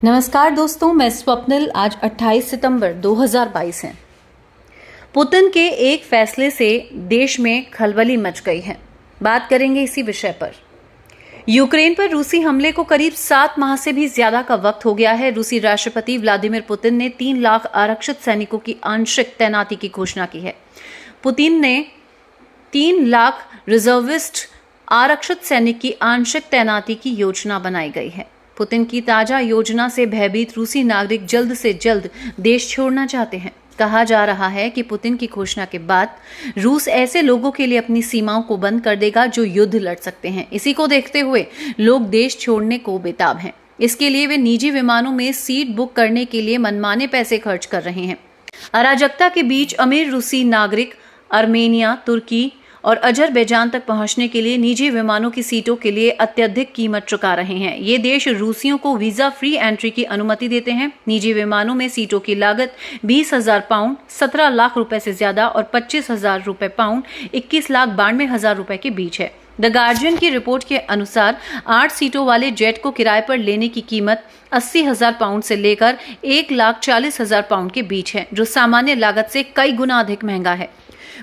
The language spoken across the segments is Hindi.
नमस्कार दोस्तों, मैं स्वप्निल। आज 28 सितंबर 2022 है। पुतिन के एक फैसले से देश में खलबली मच गई है। बात करेंगे इसी विषय पर। यूक्रेन पर रूसी हमले को करीब 7 माह से भी ज्यादा का वक्त हो गया है। रूसी राष्ट्रपति व्लादिमीर पुतिन ने 3 लाख आरक्षित सैनिकों की आंशिक तैनाती की घोषणा की है। पुतिन ने 3 लाख रिजर्विस्ट आरक्षित सैनिक की आंशिक तैनाती की योजना बनाई गई है। पुतिन की ताजा योजना से भयभीत रूसी नागरिक जल्द से जल्द देश छोड़ना चाहते हैं। कहा जा रहा है कि पुतिन की घोषणा के बाद रूस ऐसे लोगों के लिए अपनी सीमाओं को बंद कर देगा जो युद्ध लड़ सकते हैं। इसी को देखते हुए लोग देश छोड़ने को बेताब हैं। इसके लिए वे निजी विमानों में सीट बुक करने के लिए मनमाने पैसे खर्च कर रहे हैं। अराजकता के बीच अमीर रूसी नागरिक आर्मेनिया, तुर्की और अजरबैजान तक पहुंचने के लिए निजी विमानों की सीटों के लिए अत्यधिक कीमत चुका रहे हैं। ये देश रूसियों को वीजा फ्री एंट्री की अनुमति देते हैं। निजी विमानों में सीटों की लागत 20,000 पाउंड 17 लाख रुपए से ज्यादा और 25,000 रुपए पाउंड 21,92,000 रुपए के बीच है। द गार्जियन की रिपोर्ट के अनुसार 8 सीटों वाले जेट को किराए पर लेने की कीमत 80,000 पाउंड से लेकर 1,40,000 पाउंड के बीच है, जो सामान्य लागत से कई गुना अधिक महंगा है।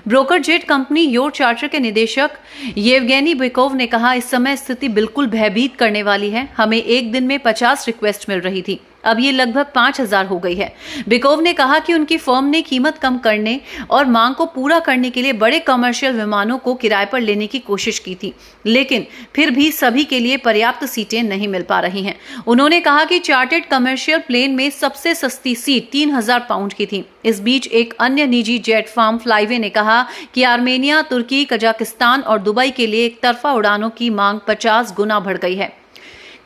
Broker jet company your charter के निदेशक येवगेनी बिकोव ने कहा, इस समय स्थिति बिल्कुल भयभीत करने वाली है। हमें एक दिन में 50 रिक्वेस्ट मिल रही थी, अब ये लगभग 5,000 हो गई है। बिकोव ने कहा कि उनकी फर्म ने कीमत कम करने और मांग को पूरा करने के लिए बड़े कमर्शियल विमानों को किराए पर लेने की कोशिश की थी, लेकिन फिर भी सभी के लिए पर्याप्त सीटें नहीं मिल पा रही हैं। उन्होंने कहा कि चार्टर्ड कमर्शियल प्लेन में सबसे सस्ती सीट 3,000 पाउंड की थी। इस बीच एक अन्य निजी जेट फर्म फ्लाईवे ने कहा कि आर्मेनिया, तुर्की, कजाकिस्तान और दुबई के लिए एक तरफा उड़ानों की मांग 50 गुना बढ़ गई है।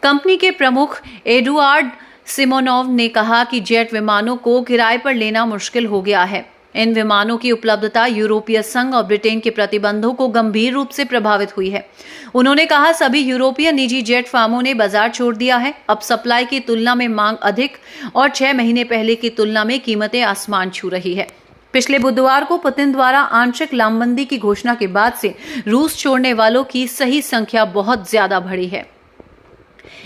कंपनी के प्रमुख एडुआर्ड सिमोनोव ने कहा कि जेट विमानों को किराए पर लेना मुश्किल हो गया है। इन विमानों की उपलब्धता यूरोपीय संघ और ब्रिटेन के प्रतिबंधों को गंभीर रूप से प्रभावित हुई है। उन्होंने कहा, सभी यूरोपीय निजी जेट फर्मों ने बाजार छोड़ दिया है। अब सप्लाई की तुलना में मांग अधिक और 6 महीने पहले की तुलना में कीमतें आसमान छू रही है। पिछले बुधवार को पुतिन द्वारा आंशिक लामबंदी की घोषणा के बाद से रूस छोड़ने वालों की सही संख्या बहुत ज्यादा बढ़ी है।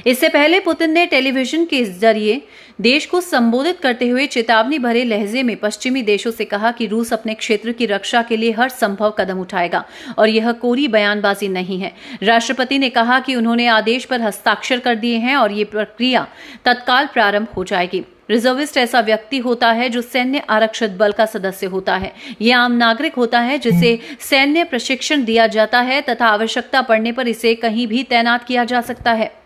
इससे पहले पुतिन ने टेलीविजन के जरिए देश को संबोधित करते हुए चेतावनी भरे लहजे में पश्चिमी देशों से कहा कि रूस अपने क्षेत्र की रक्षा के लिए हर संभव कदम उठाएगा और यह कोरी बयानबाजी नहीं है। राष्ट्रपति ने कहा कि उन्होंने आदेश पर हस्ताक्षर कर दिए हैं और ये प्रक्रिया तत्काल प्रारंभ हो जाएगी। रिजर्विस्ट ऐसा व्यक्ति होता है जो सैन्य आरक्षित बल का सदस्य होता है। यह आम नागरिक होता है जिसे सैन्य प्रशिक्षण दिया जाता है तथा आवश्यकता पड़ने पर इसे कहीं भी तैनात किया जा सकता है।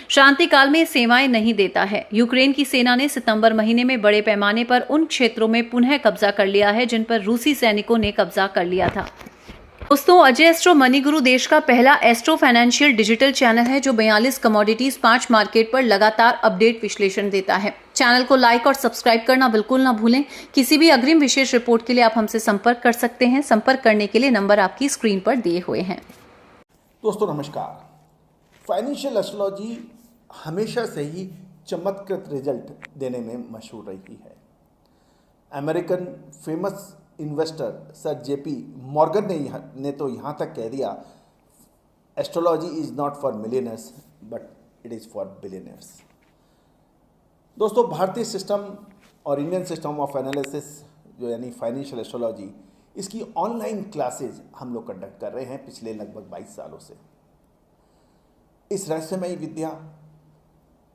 शांति काल में सेवाएं नहीं देता है। यूक्रेन की सेना ने सितंबर महीने में बड़े पैमाने पर उन क्षेत्रों में पुनः कब्जा कर लिया है जिन पर रूसी सैनिकों ने कब्जा कर लिया था। दोस्तों, अजय एस्ट्रो मनी गुरु देश का पहला एस्ट्रो फाइनेंशियल डिजिटल चैनल है जो 42 कमोडिटीज 5 मार्केट पर लगातार अपडेट विश्लेषण देता है। चैनल को लाइक और सब्सक्राइब करना बिल्कुल ना भूलें। किसी भी अग्रिम विशेष रिपोर्ट के लिए आप हमसे संपर्क कर सकते हैं। संपर्क करने के लिए नंबर आपकी स्क्रीन पर दिए हुए हैं। दोस्तों नमस्कार। फाइनेंशियल एस्ट्रोलॉजी हमेशा से ही चमत्कृत रिजल्ट देने में मशहूर रही है। American famous investor sir JP Morgan ने तो यहाँ तक कह दिया, astrology is not for millionaires but it is for billionaires. दोस्तों, भारतीय सिस्टम और इंडियन सिस्टम ऑफ एनालिसिस जो यानी फाइनेंशियल एस्ट्रोलॉजी, इसकी ऑनलाइन क्लासेज हम लोग कंडक्ट कर रहे हैं पिछले लगभग 22 सालों से। इस रहस्यमयी विद्या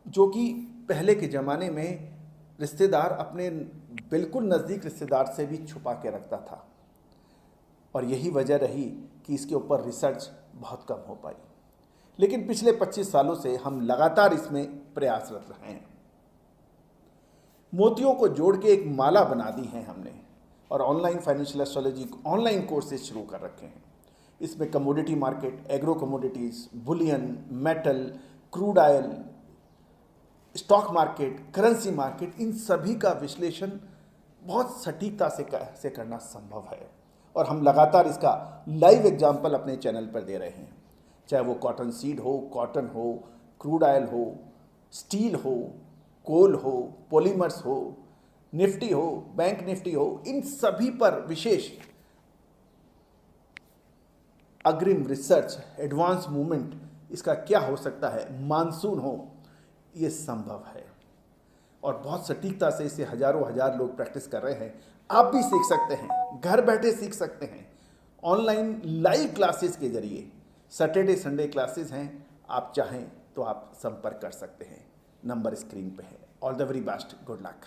जो कि पहले के ज़माने में रिश्तेदार अपने बिल्कुल नज़दीक रिश्तेदार से भी छुपा के रखता था, और यही वजह रही कि इसके ऊपर रिसर्च बहुत कम हो पाई। लेकिन पिछले 25 सालों से हम लगातार इसमें प्रयासरत रहे हैं। मोतियों को जोड़ के एक माला बना दी है हमने, और online financial astrology online courses शुरू कर रखे हैं। इसमें commodity market, agro commodities, bullion, metal, crude oil, stock market, currency market, इन सभी का विश्लेषण बहुत सटीकता से करना संभव है, और हम लगातार इसका लाइव एग्जाम्पल अपने चैनल पर दे रहे हैं। चाहे वो कॉटन सीड हो, कॉटन हो, क्रूड ऑयल हो, स्टील हो, कोल हो, पॉलीमर्स हो, निफ्टी हो, बैंक निफ्टी हो, इन सभी पर विशेष अग्रिम रिसर्च, एडवांस मूवमेंट, इसका क्या हो सकता है, मानसून हो, ये संभव है। और बहुत सटीकता से इसे हजारों हजार लोग प्रैक्टिस कर रहे हैं। आप भी सीख सकते हैं, घर बैठे सीख सकते हैं, ऑनलाइन लाइव क्लासेस के जरिए। सैटरडे संडे क्लासेस हैं, आप चाहें तो आप संपर्क कर सकते हैं। नंबर स्क्रीन पे है। All the very best, good luck.